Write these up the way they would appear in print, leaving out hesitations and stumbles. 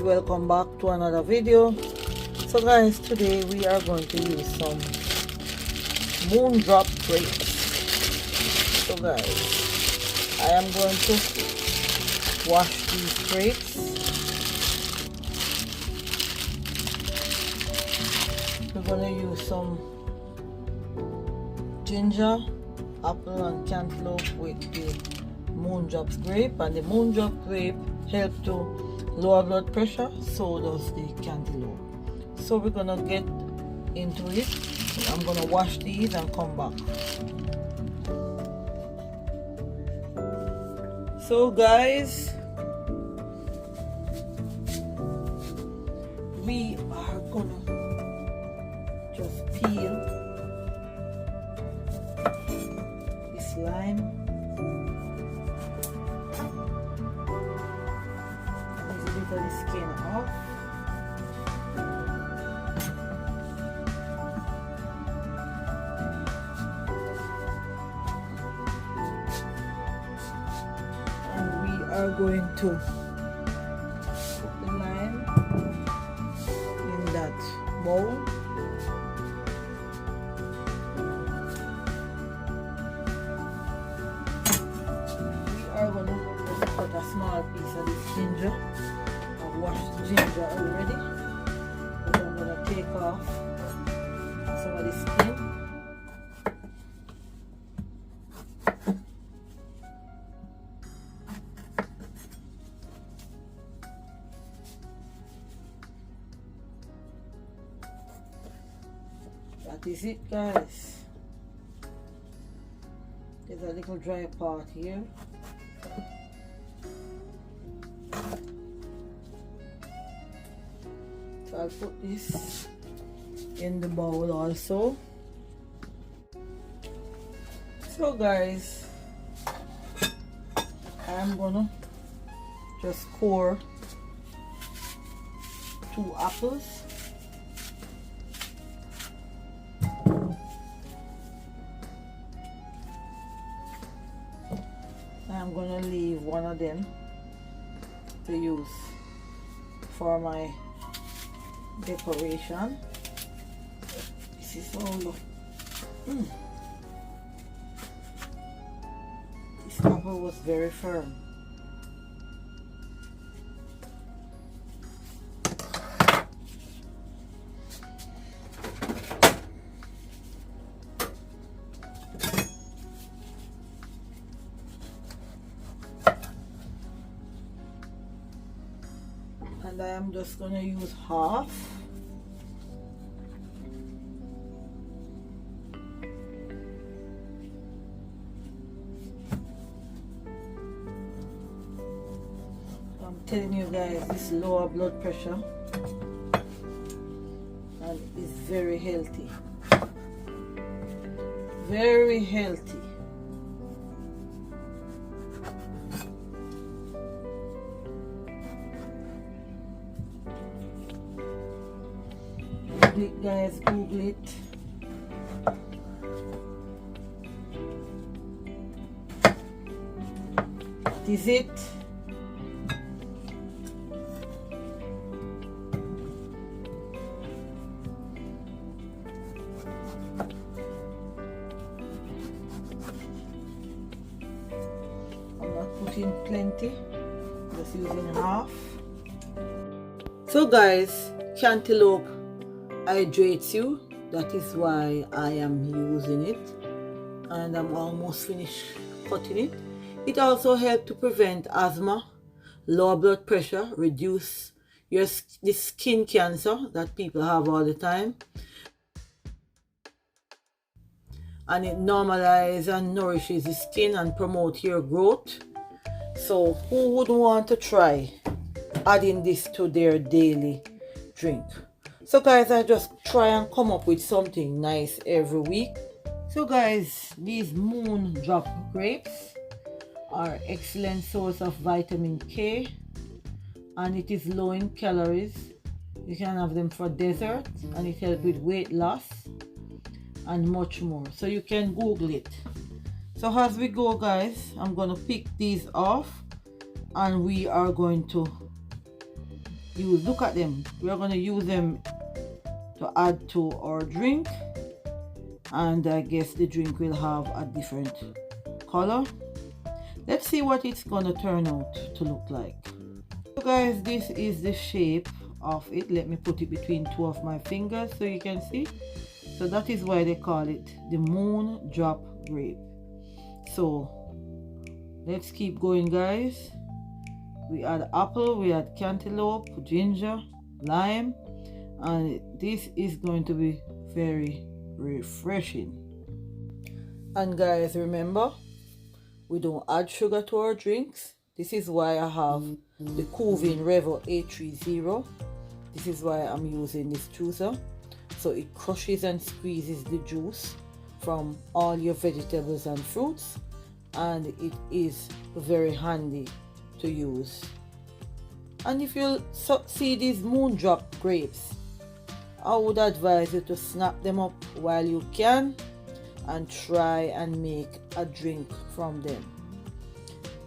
welcome back to another video. So guys, today we are going to use some Drop Grape. So guys, I am going to wash these grapes. We're going to use some ginger, apple and cantaloupe with the Drop Grape, and the Drop Grape help to lower blood pressure, so does the cantaloupe. So we're gonna get into it. I'm gonna wash these and come back. So guys, we are gonna just peel this lime. The skin off. And we are going to put the lime in that bowl. We are going to put a small piece of this ginger. Washed ginger already, but I'm going to take off some of the skin. That is it, guys. There's a little dry part here. I'll put this in the bowl also. So guys, I'm gonna just core 2 apples. I'm gonna leave one of them to use for my decoration. This is all this apple was very firm. And I am just going to use half. I'm telling you guys, this lower blood pressure and is very healthy. Very healthy. Guys, Google it. That is it. I'm not putting plenty, just using half. So guys, cantaloupe hydrates you. That is why I am using it, and I'm almost finished cutting it. It also helps to prevent asthma, lower blood pressure, reduce the skin cancer that people have all the time, and it normalizes and nourishes the skin and promotes hair growth. So who wouldn't want to try adding this to their daily drink? So guys, I just try and come up with something nice every week. So guys, these Drop Grapes are excellent source of vitamin K, and it is low in calories. You can have them for dessert, and it helps with weight loss and much more. So you can Google it. So as we go guys, I'm going to pick these off, and we are going to use. Look at them. We are going to use them to add to our drink, and I guess the drink will have a different color. Let's see what it's going to turn out to look like. So guys, this is the shape of it. Let me put it between two of my fingers so you can see. So that is why they call it the moon drop grape. So let's keep going, guys. We add apple, we add cantaloupe, ginger, lime, and this is going to be very refreshing. And guys, remember, we don't add sugar to our drinks. This is why I have the Cuvin Revo 830. This is why I'm using this juicer. So it crushes and squeezes the juice from all your vegetables and fruits, and it is very handy to use. And if you see these moon drop grapes, I would advise you to snap them up while you can and try and make a drink from them.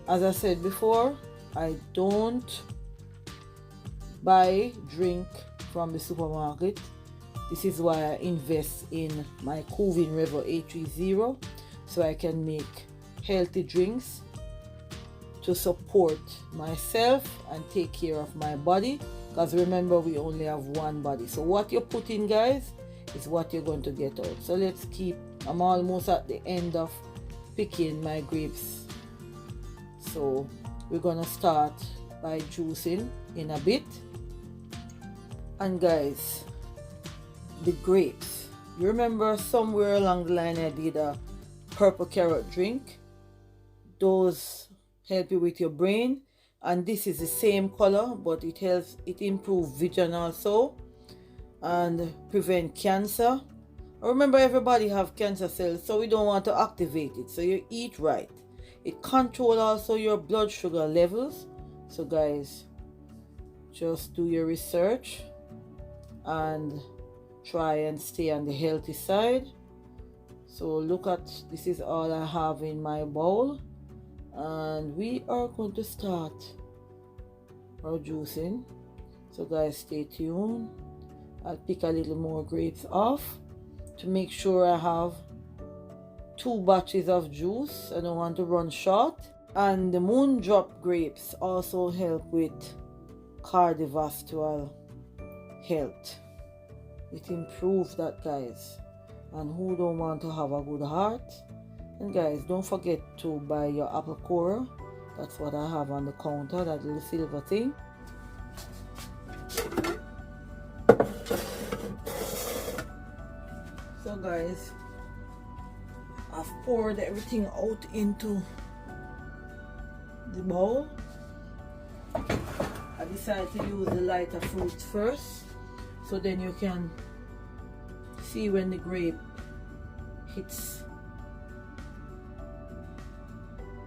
As I said before, I don't buy drink from the supermarket. This is why I invest in my Cuvin Revo 830, so I can make healthy drinks to support myself and take care of my body, because remember, we only have one body. So what you put in, guys, is what you're going to get out. So let's keep, I'm almost at the end of picking my grapes, so we're gonna start by juicing in a bit. And guys, the grapes, you remember somewhere along the line I did a purple carrot drink? Those help you with your brain, and this is the same color, but it helps, it improves vision also and prevent cancer. Remember, everybody have cancer cells, so we don't want to activate it. So you eat right. It controls also your blood sugar levels. So guys, just do your research and try and stay on the healthy side. So look at, this is all I have in my bowl, and we are going to start our juicing. So guys, stay tuned. I'll pick a little more grapes off to make sure I have 2 batches of juice. I don't want to run short. And the moon drop grapes also help with cardiovascular health. It improves that, guys. And who don't want to have a good heart? And guys, don't forget to buy your apple corer. That's what I have on the counter, that little silver thing. So guys, I've poured everything out into the bowl. I decided to use the lighter fruits first, so then you can see when the grape hits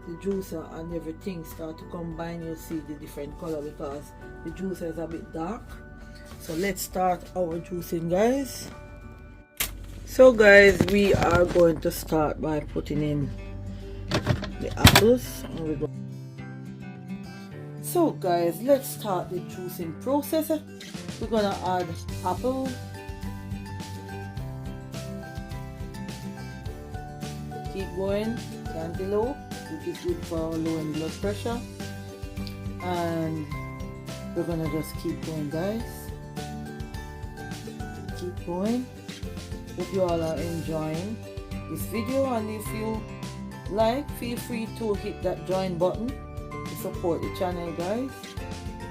the juicer and everything start to combine. You'll see the different color because the juicer is a bit dark. So let's start our juicing, guys. So guys, we are going to start by putting in the apples. So guys, let's start the juicing process. We're gonna add apple, keep going, cantaloupe, which is good for lowering blood pressure, and we're gonna just keep going, guys. Keep going. Hope you all are enjoying this video, and if you like, feel free to hit that join button to support the channel, guys.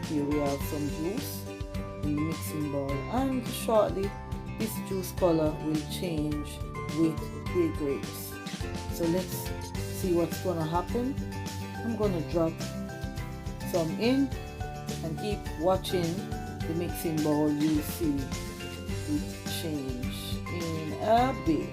Here we have some juice in the mixing bowl, and shortly this juice color will change with the grapes. So let's see what's gonna happen. I'm gonna drop some in and keep watching the mixing bowl. You'll see it change in a bit.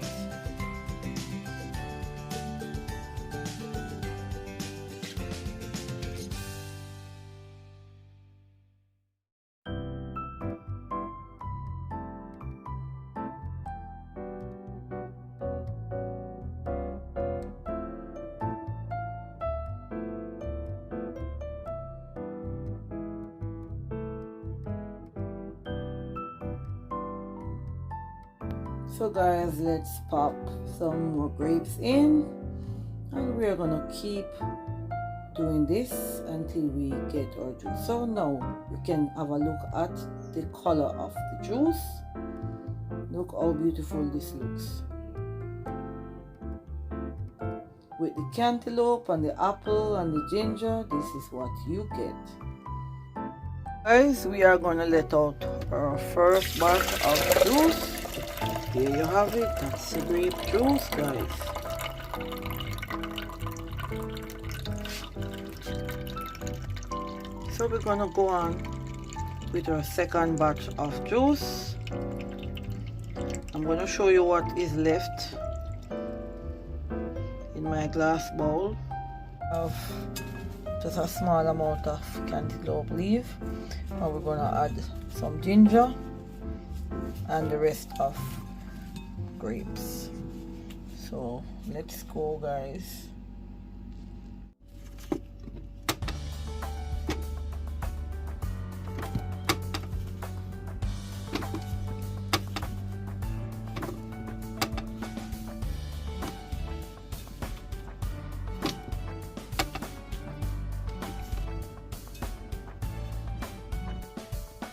So guys, let's pop some more grapes in, and we're gonna keep doing this until we get our juice. So now you can have a look at the color of the juice. Look how beautiful this looks. With the cantaloupe and the apple and the ginger, this is what you get. Guys, we are gonna let out our first batch of juice. Here you have it. That's the grape juice, guys. So we're gonna go on with our second batch of juice. I'm gonna show you what is left in my glass bowl. Of just a small amount of cantaloupe leaf, and we're gonna add some ginger and the rest of grapes. So let's go, guys.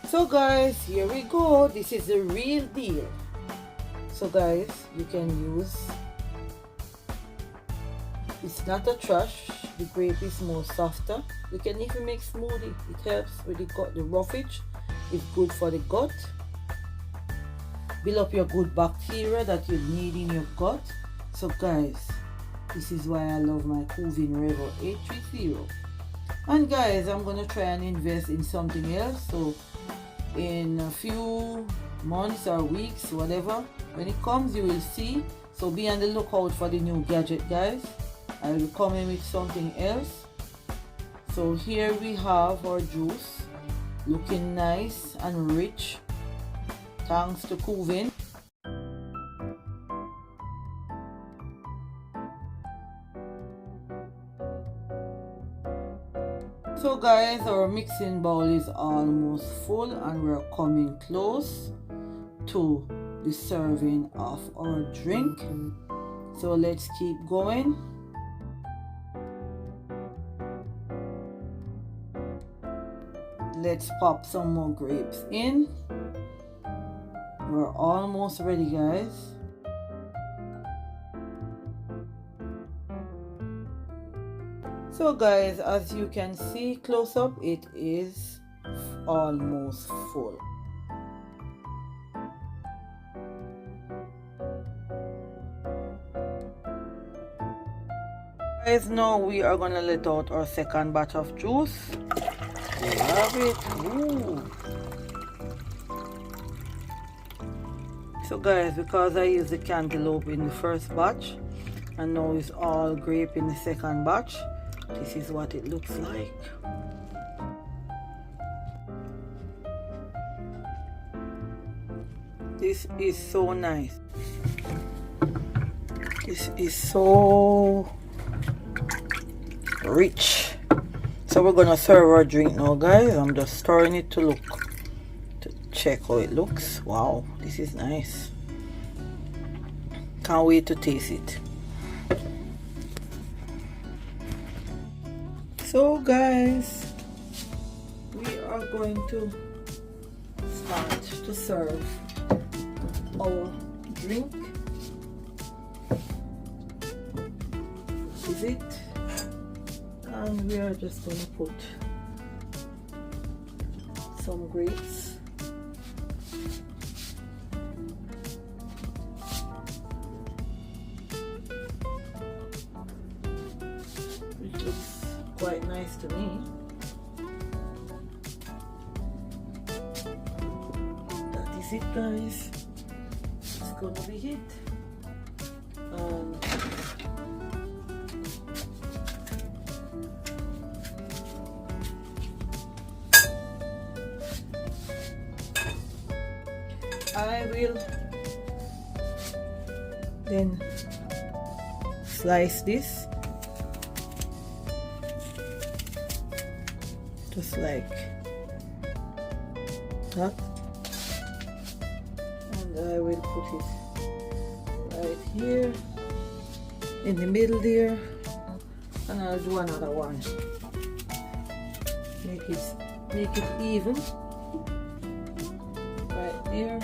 So guys, here we go. This is the real deal. So guys, you can use, it's not a trash. The grape is more softer. You can even make smoothie. It helps with the gut, the roughage. It's good for the gut. Build up your good bacteria that you need in your gut. So guys, this is why I love my Cuvin Revo 830. And guys, I'm gonna try and invest in something else. So in a few months or weeks, whatever, when it comes, you will see. So be on the lookout for the new gadget, guys. I will come in with something else. So here we have our juice, looking nice and rich, thanks to Cuvin. So guys, our mixing bowl is almost full, and we're coming close to the serving of our drink. So let's keep going. Let's pop some more grapes in. We're almost ready, guys. So guys, as you can see close up, it is almost full. Guys, now we are gonna let out our second batch of juice. We have it. Ooh. So guys, because I used the cantaloupe in the first batch and now it's all grape in the second batch, this is what it looks like. This is so nice. This is so rich. So we're gonna serve our drink now, guys. I'm just stirring it to check how it looks. Wow, this is nice. Can't wait to taste it. So guys, we are going to start to serve our drink. This is it, and we are just going to put some grapes. Which looks quite nice to me. That is it, guys. It's gonna be it. I will then slice this just like that, and I will put it here in the middle there, and I'll do another one. Make it even right there.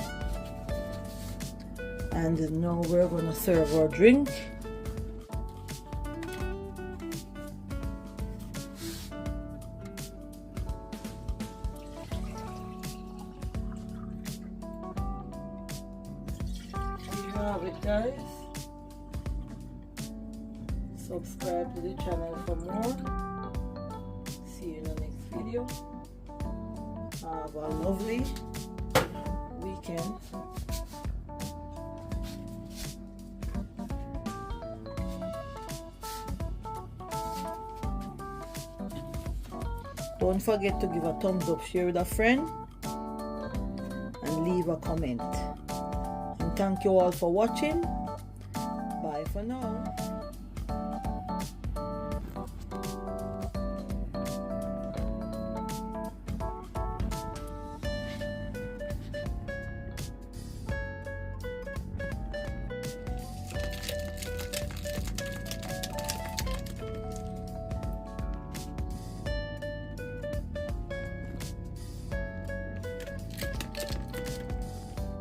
And now we're gonna serve our drink. There you have it, guys. Subscribe to the channel for more. See you in the next video. Have a lovely weekend. Don't forget to give a thumbs up, share with a friend, and leave a comment. And thank you all for watching. Bye for now.